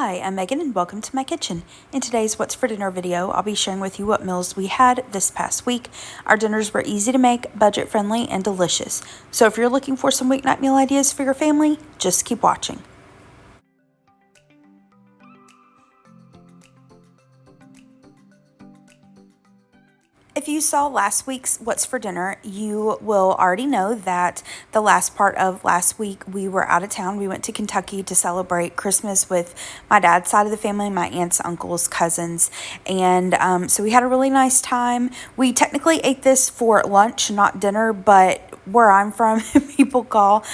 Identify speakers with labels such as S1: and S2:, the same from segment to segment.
S1: Hi, I'm Megan and welcome to my kitchen. In today's What's for Dinner video, I'll be sharing with you what meals we had this past week. Our dinners were easy to make, budget friendly, and delicious. So if you're looking for some weeknight meal ideas for your family, just keep watching. If you saw last week's What's for Dinner, you will already know that the last part of last week we were out of town. We went to Kentucky to celebrate Christmas with my dad's side of the family, my aunts, uncles, cousins, and so we had a really nice time. We technically ate this for lunch, not dinner, but where I'm from, people call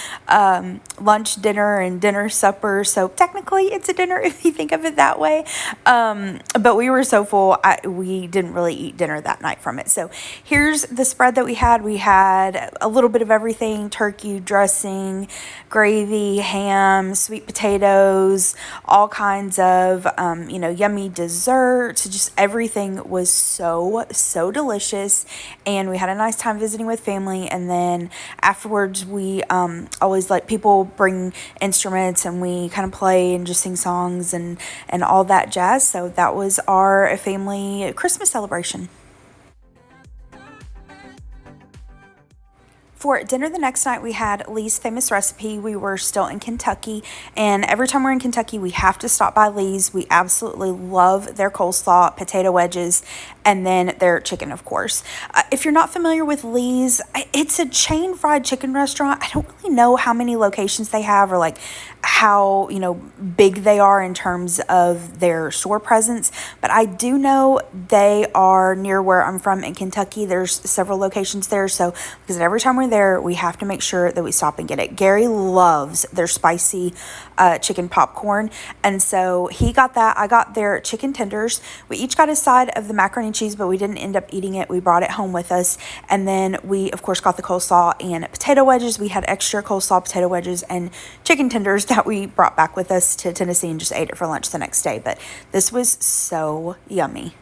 S1: lunch dinner and dinner supper. So technically it's a dinner if you think of it that way. But we were so full, we didn't really eat dinner that night from it. So here's the spread that we had. We had a little bit of everything: turkey, dressing, gravy, ham, sweet potatoes, all kinds of, yummy desserts. Just everything was so delicious. And we had a nice time visiting with family. And then afterwards we always let people bring instruments and we kind of play and just sing songs and all that jazz. So that was our family Christmas celebration. For dinner the next night, we had Lee's Famous Recipe. We were still in Kentucky, and every time we're in Kentucky, we have to stop by Lee's. We absolutely love their coleslaw, potato wedges, and then their chicken, of course. If you're not familiar with Lee's, it's a chain fried chicken restaurant. I don't really know how many locations they have or like how big they are in terms of their store presence, but I do know they are near where I'm from in Kentucky. There's several locations there, so because every time we're there we have to make sure that we stop and get it. Gary loves their spicy chicken popcorn, and so he got that. I got their chicken tenders. We each got a side of the macaroni and cheese, but we didn't end up eating it. We brought it home with us, and then we of course got the coleslaw and potato wedges. We had extra coleslaw, potato wedges, and chicken tenders that we brought back with us to Tennessee and just ate it for lunch the next day. But this was so yummy.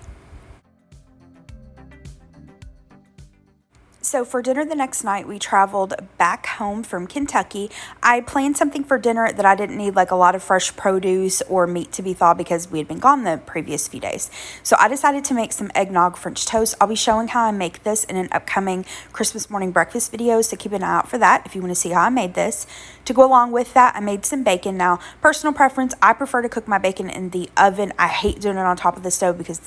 S1: So for dinner the next night, we traveled back home from Kentucky. I planned something for dinner that I didn't need like a lot of fresh produce or meat to be thawed because we had been gone the previous few days. So I decided to make some Nog French Toast. I'll be showing how I make this in an upcoming Christmas morning breakfast video, so keep an eye out for that if you want to see how I made this. To go along with that, I made some bacon. Now, personal preference, I prefer to cook my bacon in the oven. I hate doing it on top of the stove because,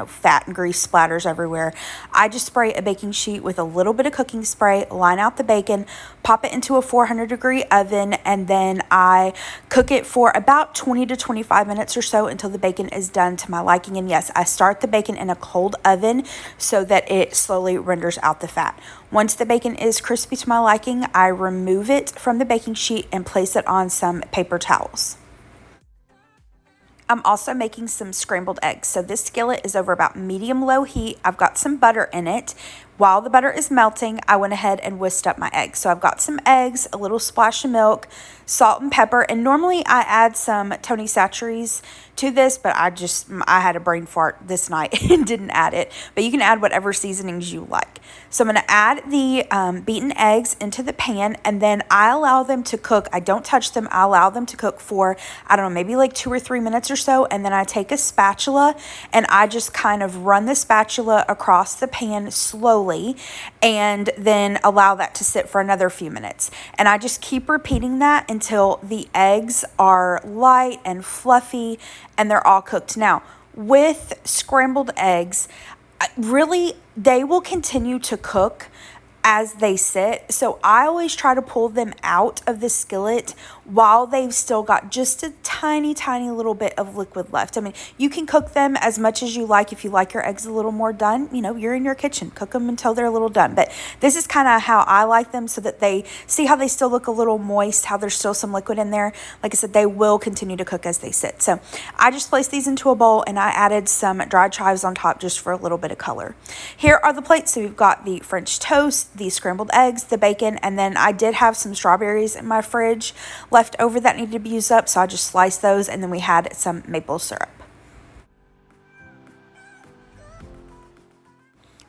S1: fat and grease splatters everywhere. I just spray a baking sheet with a little bit of cooking spray, line out the bacon, pop it into a 400-degree oven, and then I cook it for about 20 to 25 minutes or so until the bacon is done to my liking. And yes, I start the bacon in a cold oven so that it slowly renders out the fat. Once the bacon is crispy to my liking, I remove it from the baking sheet and place it on some paper towels. I'm also making some scrambled eggs. So this skillet is over about medium-low heat. I've got some butter in it. While the butter is melting, I went ahead and whisked up my eggs. So I've got some eggs, a little splash of milk, salt and pepper, and normally I add some Tony Chachere's to this, but I had a brain fart this night and didn't add it. But you can add whatever seasonings you like. So I'm going to add the beaten eggs into the pan, and then I allow them to cook. I don't touch them. I allow them to cook for, I don't know, maybe like 2 or 3 minutes or so, and then I take a spatula and I just kind of run the spatula across the pan slowly, and then allow that to sit for another few minutes. And I just keep repeating that until the eggs are light and fluffy and they're all cooked. Now, with scrambled eggs, really, they will continue to cook as they sit. So I always try to pull them out of the skillet while they've still got just a tiny little bit of liquid left. I mean, you can cook them as much as you like. If you like your eggs a little more done, you're in your kitchen. Cook them until they're a little done. But this is kind of how I like them, so that they see how they still look a little moist, how there's still some liquid in there. Like I said, they will continue to cook as they sit. So I just placed these into a bowl and I added some dried chives on top just for a little bit of color. Here are the plates. So we've got the French toast, the scrambled eggs, the bacon, and then I did have some strawberries in my fridge left over that needed to be used up, so I just sliced those, and then we had some maple syrup.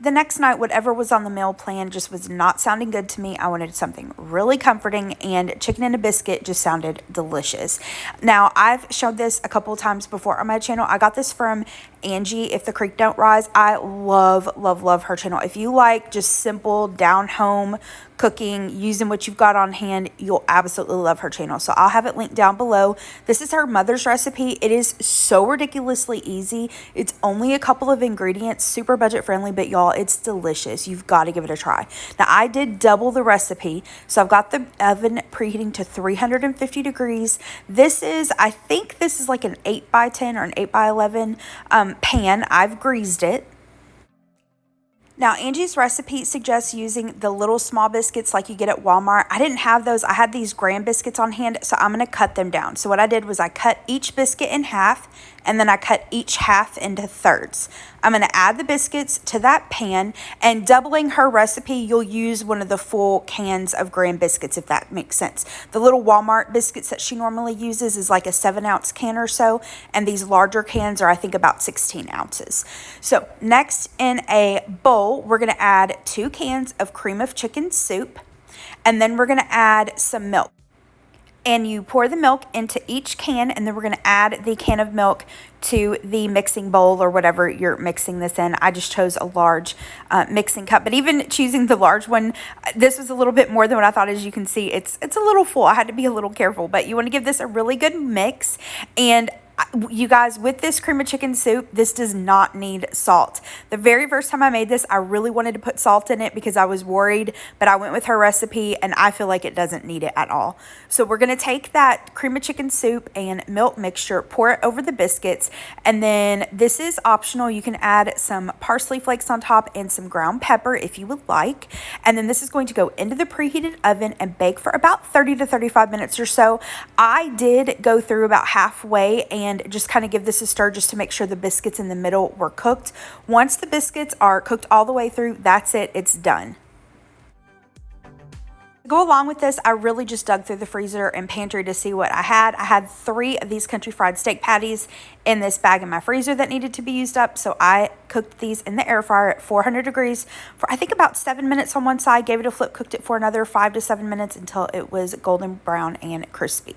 S1: The next night, whatever was on the meal plan just was not sounding good to me. I wanted something really comforting, and chicken and a biscuit just sounded delicious. Now, I've showed this a couple of times before on my channel. I got this from Angie, If the Creek Don't Rise. I love, love, love her channel. If you like just simple, down-home cooking, using what you've got on hand, you'll absolutely love her channel. So I'll have it linked down below. This is her mother's recipe. It is so ridiculously easy. It's only a couple of ingredients, super budget friendly, but y'all, it's delicious. You've got to give it a try. Now, I did double the recipe, so I've got the oven preheating to 350 degrees. This is, I think this is like an 8x10 or an 8x11 pan. I've greased it. Now, Angie's recipe suggests using the little small biscuits like you get at Walmart. I didn't have those. I had these graham biscuits on hand, so I'm going to cut them down. So what I did was I cut each biscuit in half, and then I cut each half into thirds. I'm going to add the biscuits to that pan, and doubling her recipe, you'll use one of the full cans of graham biscuits, if that makes sense. The little Walmart biscuits that she normally uses is like a 7-ounce can or so, and these larger cans are, I think, about 16 ounces. So next, in a bowl, we're going to add 2 cans of cream of chicken soup, and then we're going to add some milk. And you pour the milk into each can, and then we're going to add the can of milk to the mixing bowl or whatever you're mixing this in. I just chose a large mixing cup, but even choosing the large one, this was a little bit more than what I thought. As you can see, it's a little full. I had to be a little careful, but you want to give this a really good mix. And you guys, with this cream of chicken soup, this does not need salt. The very first time I made this, I really wanted to put salt in it because I was worried, but I went with her recipe and I feel like it doesn't need it at all. So we're going to take that cream of chicken soup and milk mixture, pour it over the biscuits, and then this is optional. You can add some parsley flakes on top and some ground pepper if you would like. And then this is going to go into the preheated oven and bake for about 30 to 35 minutes or so. I did go through about halfway and just kind of give this a stir just to make sure the biscuits in the middle were cooked. Once the biscuits are cooked all the way through, that's it, it's done. To go along with this, I really just dug through the freezer and pantry to see what I had. I had 3 of these country fried steak patties in this bag in my freezer that needed to be used up, so I cooked these in the air fryer at 400 degrees for I think about 7 minutes on one side, gave it a flip, cooked it for another 5 to 7 minutes until it was golden brown and crispy.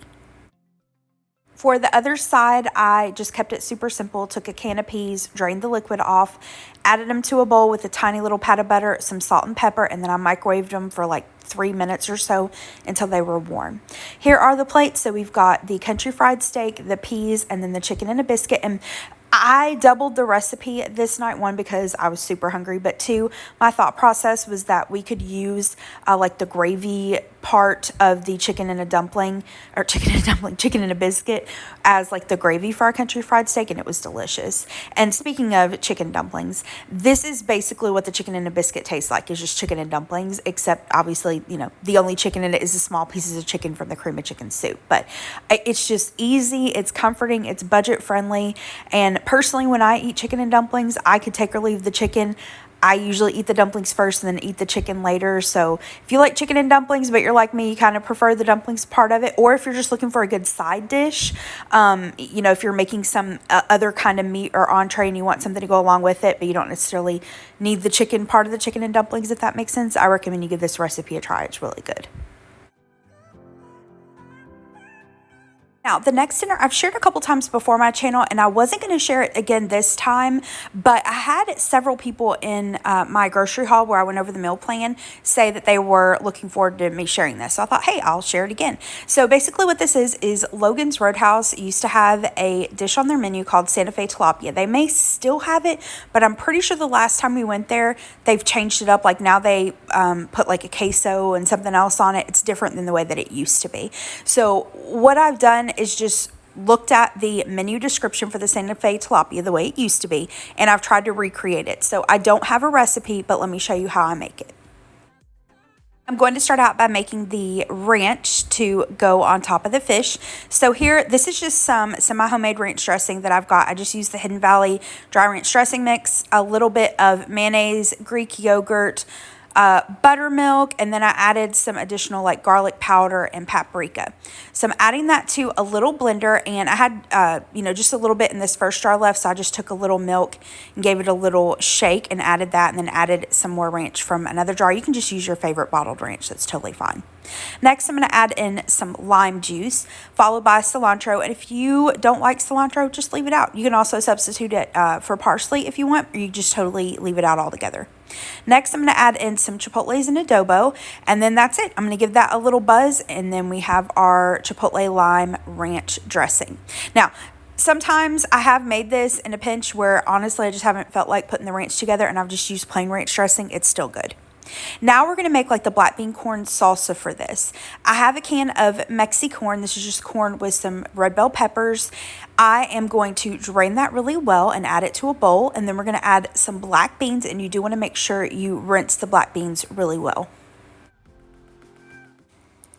S1: For the other side, I just kept it super simple, took a can of peas, drained the liquid off, added them to a bowl with a tiny little pat of butter, some salt and pepper, and then I microwaved them for like 3 minutes or so until they were warm. Here are the plates. So we've got the country fried steak, the peas, and then the chicken and a biscuit. And I doubled the recipe this night, 1, because I was super hungry, but 2, my thought process was that we could use like the gravy part of the chicken and a dumpling, or chicken and a biscuit as like the gravy for our country fried steak, and it was delicious. And speaking of chicken dumplings, this is basically what the chicken and a biscuit tastes like, is just chicken and dumplings, except obviously, you know, the only chicken in it is the small pieces of chicken from the cream of chicken soup. But it's just easy, it's comforting, it's budget friendly, and personally, when I eat chicken and dumplings, I could take or leave the chicken. I usually eat the dumplings first and then eat the chicken later. So if you like chicken and dumplings, but you're like me, you kind of prefer the dumplings part of it, or if you're just looking for a good side dish, you know, if you're making some other kind of meat or entree and you want something to go along with it, but you don't necessarily need the chicken part of the chicken and dumplings, if that makes sense, I recommend you give this recipe a try. It's really good. Now, the next dinner I've shared a couple times before my channel, and I wasn't going to share it again this time, but I had several people in my grocery haul where I went over the meal plan say that they were looking forward to me sharing this. So I thought, hey, I'll share it again. So basically what this is Logan's Roadhouse used to have a dish on their menu called Santa Fe Tilapia. They may still have it, but I'm pretty sure the last time we went there, they've changed it up. Like now they put like a queso and something else on it. It's different than the way that it used to be. So what I've done is just looked at the menu description for the Santa Fe Tilapia the way it used to be, and I've tried to recreate it. So I don't have a recipe, but let me show you how I make it. I'm going to start out by making the ranch to go on top of the fish. So here, this is just some semi-homemade ranch dressing that I've got. I just used the Hidden Valley dry ranch dressing mix, a little bit of mayonnaise, Greek yogurt, buttermilk, and then I added some additional like garlic powder and paprika. So I'm adding that to a little blender, and I had, just a little bit in this first jar left, so I just took a little milk and gave it a little shake and added that, and then added some more ranch from another jar. You can just use your favorite bottled ranch. That's totally fine. Next, I'm going to add in some lime juice, followed by cilantro. And if you don't like cilantro, just leave it out. You can also substitute it for parsley if you want, or you just totally leave it out altogether. Next, I'm going to add in some chipotles and adobo, and then that's it. I'm going to give that a little buzz, and then we have our chipotle lime ranch dressing. Now, sometimes I have made this in a pinch where honestly I just haven't felt like putting the ranch together, and I've just used plain ranch dressing. It's still good. Now we're going to make like the black bean corn salsa for this. I have a can of Mexi corn. This is just corn with some red bell peppers. I am going to drain that really well and add it to a bowl, and then we're going to add some black beans, and you do want to make sure you rinse the black beans really well.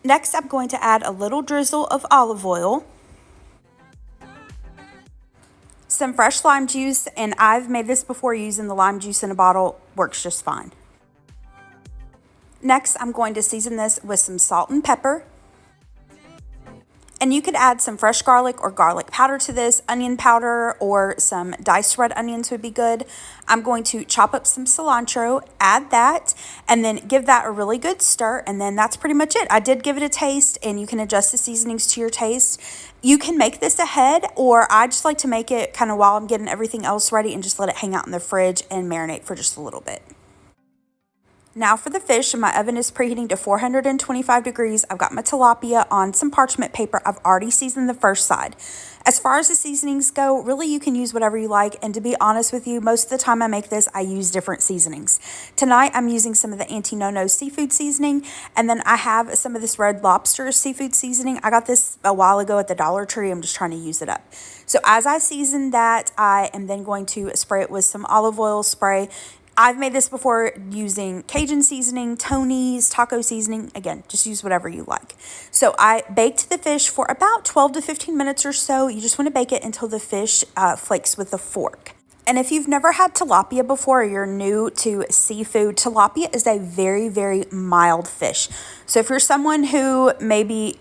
S1: Next, I'm going to add a little drizzle of olive oil, some fresh lime juice, and I've made this before using the lime juice in a bottle. Works just fine. Next, I'm going to season this with some salt and pepper. And you could add some fresh garlic or garlic powder to this, onion powder, or some diced red onions would be good. I'm going to chop up some cilantro, add that, and then give that a really good stir, and then that's pretty much it. I did give it a taste, and you can adjust the seasonings to your taste. You can make this ahead, or I just like to make it kind of while I'm getting everything else ready and just let it hang out in the fridge and marinate for just a little bit. Now for the fish, my oven is preheating to 425 degrees. I've got my tilapia on some parchment paper. I've already seasoned the first side. As far as the seasonings go, really you can use whatever you like. And to be honest with you, most of the time I make this, I use different seasonings. Tonight I'm using some of the Auntie Nono seafood seasoning. And then I have some of this Red Lobster seafood seasoning. I got this a while ago at the Dollar Tree. I'm just trying to use it up. So as I season that, I am then going to spray it with some olive oil spray. I've made this before using Cajun seasoning, Tony's, taco seasoning. Again, just use whatever you like. So I baked the fish for about 12 to 15 minutes or so. You just want to bake it until the fish flakes with a fork. And if you've never had tilapia before, or you're new to seafood, tilapia is a very, very mild fish. So if you're someone who maybe,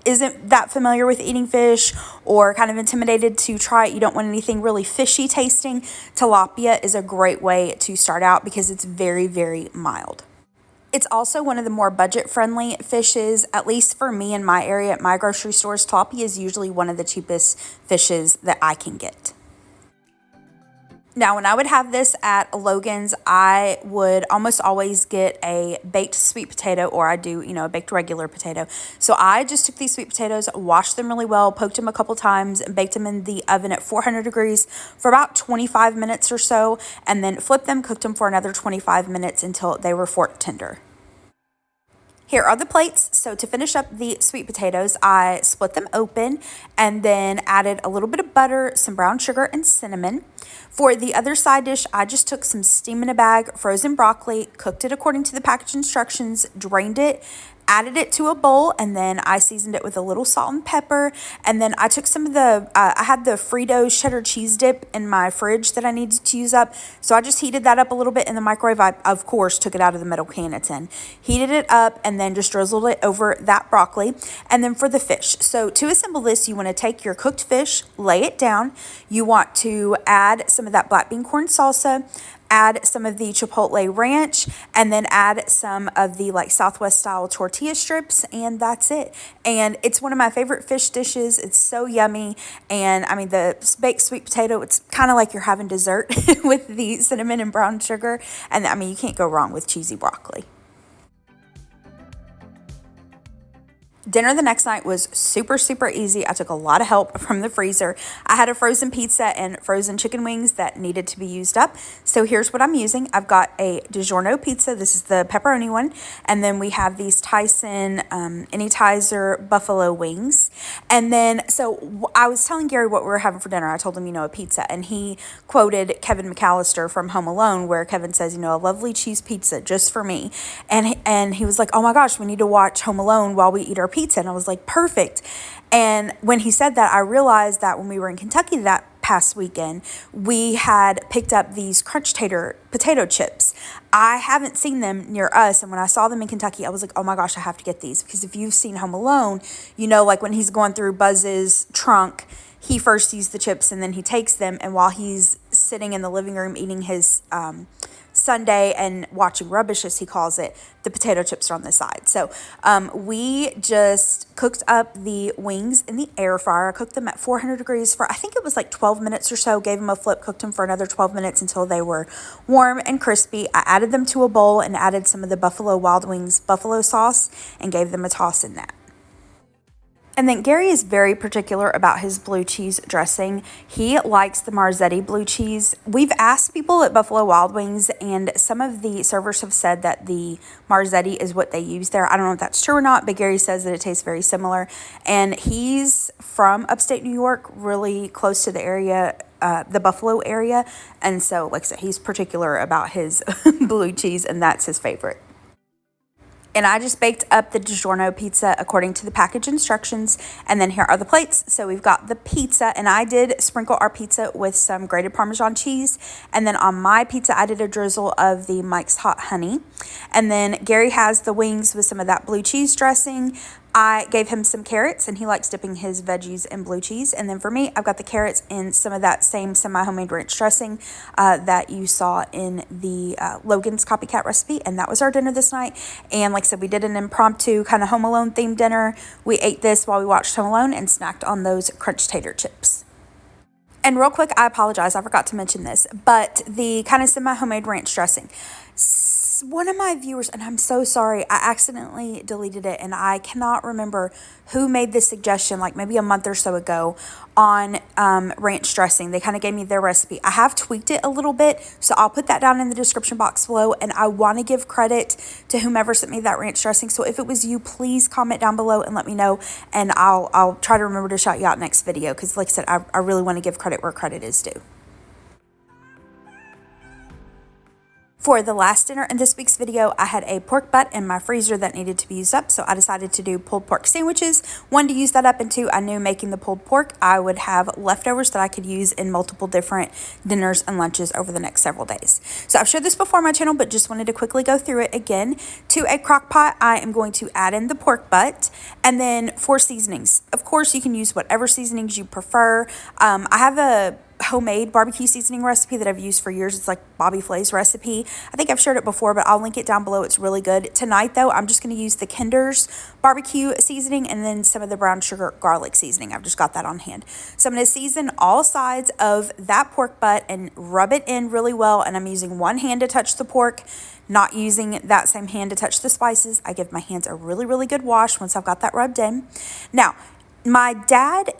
S1: isn't that familiar with eating fish or kind of intimidated to try it, you don't want anything really fishy tasting, tilapia is a great way to start out because it's very, very mild. It's also one of the more budget-friendly fishes, at least for me in my area at my grocery stores. Tilapia is usually one of the cheapest fishes that I can get. Now, when I would have this at Logan's, I would almost always get a baked sweet potato, or I do, a baked regular potato. So I just took these sweet potatoes, washed them really well, poked them a couple times, and baked them in the oven at 400 degrees for about 25 minutes or so, and then flipped them, cooked them for another 25 minutes until they were fork tender. Here are the plates. So to finish up the sweet potatoes, I split them open and then added a little bit of butter, some brown sugar, and cinnamon. For the other side dish, I just took some steam in a bag, frozen broccoli, cooked it according to the package instructions, drained it, added it to a bowl, and then I seasoned it with a little salt and pepper. And then I took some of I had the Fritos cheddar cheese dip in my fridge that I needed to use up. So I just heated that up a little bit in the microwave. I, of course, took it out of the metal can it's in. Heated it up and then just drizzled it over that broccoli. And then for the fish. So to assemble this, you want to take your cooked fish, lay it down. You want to add some of that black bean corn salsa, add some of the chipotle ranch, and then add some of the Southwest style tortilla strips, and that's it. And it's one of my favorite fish dishes. It's so yummy. And I mean, the baked sweet potato, it's kind of like you're having dessert with the cinnamon and brown sugar. And I mean, you can't go wrong with cheesy broccoli. Dinner the next night was super, super easy. I took a lot of help from the freezer. I had a frozen pizza and frozen chicken wings that needed to be used up. So here's what I'm using. I've got a DiGiorno pizza. This is the pepperoni one. And then we have these Tyson Anytizer buffalo wings. And then, so I was telling Gary what we were having for dinner. I told him, a pizza. And he quoted Kevin McAllister from Home Alone, where Kevin says, a lovely cheese pizza just for me. And he was like, oh my gosh, we need to watch Home Alone while we eat our pizza. And I was like, perfect. And when he said that, I realized that when we were in Kentucky that past weekend, we had picked up these crunch potato chips. I haven't seen them near us, and when I saw them in Kentucky, I was like, oh my gosh, I have to get these, because if you've seen Home Alone, you know, like when he's going through Buzz's trunk, he first sees the chips and then he takes them, and while he's sitting in the living room eating his Sunday and watching rubbish, as he calls it, the potato chips are on the side. So we just cooked up the wings in the air fryer. I cooked them at 400 degrees for, I think it was like 12 minutes or so, gave them a flip, cooked them for another 12 minutes until they were warm and crispy. I added them to a bowl and added some of the Buffalo Wild Wings buffalo sauce and gave them a toss in that. And then Gary is very particular about his blue cheese dressing. He likes the Marzetti blue cheese. We've asked people at Buffalo Wild Wings, and some of the servers have said that the Marzetti is what they use there. I don't know if that's true or not, but Gary says that it tastes very similar. And he's from upstate New York, really close to the area, the Buffalo area. And so, like I said, he's particular about his blue cheese, and that's his favorite. And I just baked up the DiGiorno pizza according to the package instructions. And then here are the plates. So we've got the pizza, and I did sprinkle our pizza with some grated Parmesan cheese. And then on my pizza, I did a drizzle of the Mike's Hot Honey. And then Gary has the wings with some of that blue cheese dressing. I gave him some carrots, and he likes dipping his veggies in blue cheese. And then for me, I've got the carrots in some of that same semi-homemade ranch dressing that you saw in the Logan's Copycat recipe. And that was our dinner this night. And like I said, we did an impromptu kind of Home Alone themed dinner. We ate this while we watched Home Alone and snacked on those crunch tater chips. And real quick, I apologize, I forgot to mention this, but the kind of semi-homemade ranch dressing, one of my viewers, and I'm so sorry, I accidentally deleted it, and I cannot remember who made this suggestion, like maybe a month or so ago, on ranch dressing. They kind of gave me their recipe. I have tweaked it a little bit, so I'll put that down in the description box below, and I want to give credit to whomever sent me that ranch dressing. So if it was you, please comment down below and let me know, and I'll try to remember to shout you out next video, because like I said, I really want to give credit where credit is due. For the last dinner in this week's video, I had a pork butt in my freezer that needed to be used up, so I decided to do pulled pork sandwiches. One, to use that up, and two, I knew making the pulled pork, I would have leftovers that I could use in multiple different dinners and lunches over the next several days. So I've shared this before on my channel, but just wanted to quickly go through it again. To a crock pot, I am going to add in the pork butt, and then for seasonings. Of course, you can use whatever seasonings you prefer. I have a homemade barbecue seasoning recipe that I've used for years. It's like Bobby Flay's recipe. I think I've shared it before, but I'll link it down below. It's really good. Tonight, though, I'm just going to use the Kinder's barbecue seasoning and then some of the brown sugar garlic seasoning. I've just got that on hand. So I'm going to season all sides of that pork butt and rub it in really well. And I'm using one hand to touch the pork, not using that same hand to touch the spices. I give my hands a really, really good wash once I've got that rubbed in. Now, my dad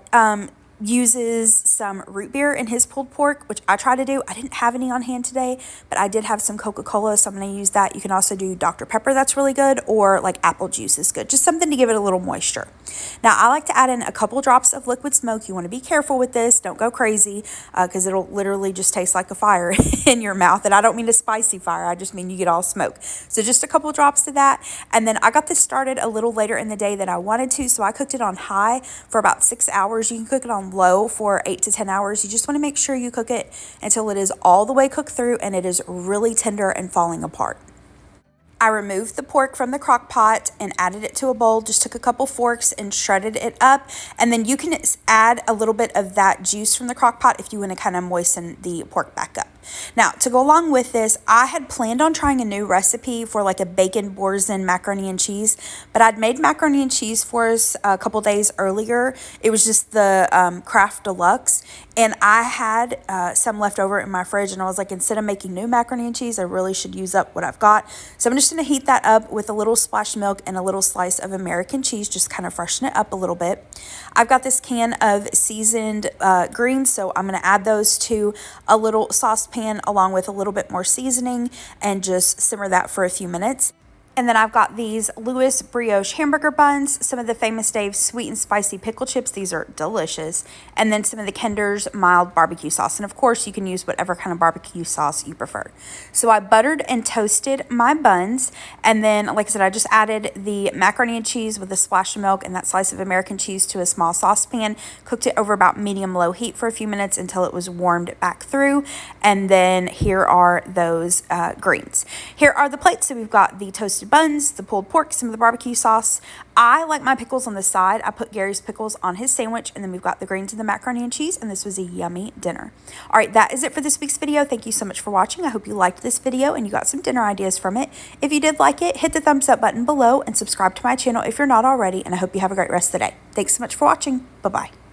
S1: uses some root beer in his pulled pork, which I try to do. I didn't have any on hand today, but I did have some Coca-Cola, so I'm going to use that. You can also do Dr. Pepper, that's really good, or like apple juice is good. Just something to give it a little moisture. Now, I like to add in a couple drops of liquid smoke. You want to be careful with this. Don't go crazy, because it'll literally just taste like a fire in your mouth. And I don't mean a spicy fire. I just mean you get all smoke. So just a couple drops of that. And then I got this started a little later in the day than I wanted to, so I cooked it on high for about 6 hours. You can cook it on low for 8 to 10 hours. You just want to make sure you cook it until it is all the way cooked through and it is really tender and falling apart. I removed the pork from the crock pot and added it to a bowl, just took a couple forks and shredded it up. And then you can add a little bit of that juice from the crock pot if you want to kind of moisten the pork back up. Now, to go along with this, I had planned on trying a new recipe for like a bacon boursin macaroni and cheese, but I'd made macaroni and cheese for us a couple days earlier. It was just the Kraft Deluxe, and I had some left over in my fridge, and I was like, instead of making new macaroni and cheese, I really should use up what I've got. So I'm just going to heat that up with a little splash of milk and a little slice of American cheese, just kind of freshen it up a little bit. I've got this can of seasoned greens, so I'm going to add those to a little saucepan along with a little bit more seasoning and just simmer that for a few minutes. And then I've got these Louis brioche hamburger buns, some of the Famous Dave's sweet and spicy pickle chips. These are delicious. And then some of the Kinder's mild barbecue sauce. And of course, you can use whatever kind of barbecue sauce you prefer. So I buttered and toasted my buns. And then, like I said, I just added the macaroni and cheese with a splash of milk and that slice of American cheese to a small saucepan. Cooked it over about medium-low heat for a few minutes until it was warmed back through. And then here are those greens. Here are the plates. So we've got the toasted buns, the pulled pork, some of the barbecue sauce. I like my pickles on the side. I put Gary's pickles on his sandwich, and then we've got the greens and the macaroni and cheese, and this was a yummy dinner. All right, that is it for this week's video. Thank you so much for watching. I hope you liked this video and you got some dinner ideas from it. If you did like it, hit the thumbs up button below and subscribe to my channel if you're not already, and I hope you have a great rest of the day. Thanks so much for watching. Bye-bye.